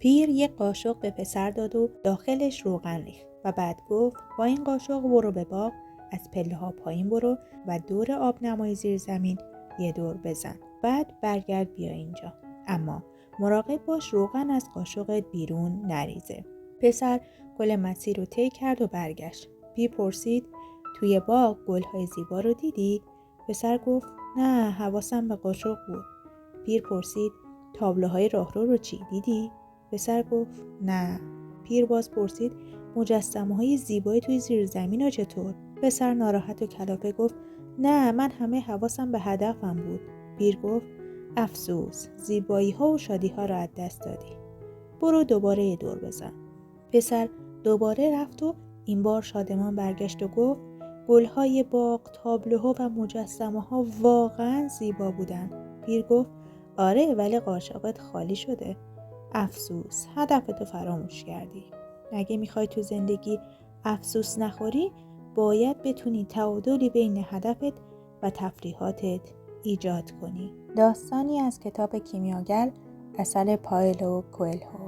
پیر یک قاشق به پسر داد و داخلش روغن ریخت و بعد گفت با این قاشق برو به باغ، از پله ها پایین برو و دور آبنمای زیر زمین یه دور بزن. بعد برگرد بیا اینجا. اما مراقب باش روغن از قاشقت بیرون نریزه. پسر کل مسیر رو طی کرد و برگشت. پیر پرسید توی باغ گل‌های زیبا رو دیدی؟ پسر گفت نه، حواسم به قاشق بود. پیر پرسید تابلوهای راهرو رو چی دیدی؟ پسر گفت نه. پیر باز پرسید مجسمه‌های زیبای توی زیر زمین رو چطور؟ پسر ناراحت و کلافه گفت نه، من همه حواسم به هدفم بود. پیر گفت افسوس، زیبایی ها و شادی ها رو از دست دادی. برو دوباره یه دور بزن. پسر دوباره رفت و این بار شادمان برگشت و گفت گل‌های باغ، تابلوها و مجسمه‌ها واقعا زیبا بودن. پیر گفت آره، ولی قاشقت خالی شده. افسوس، هدفتو فراموش کردی. اگه میخوای تو زندگی افسوس نخوری، باید بتونی تعادلی بین هدفت و تفریحاتت ایجاد کنی. داستانی از کتاب کیمیاگر اثر پائولو کوئلهو.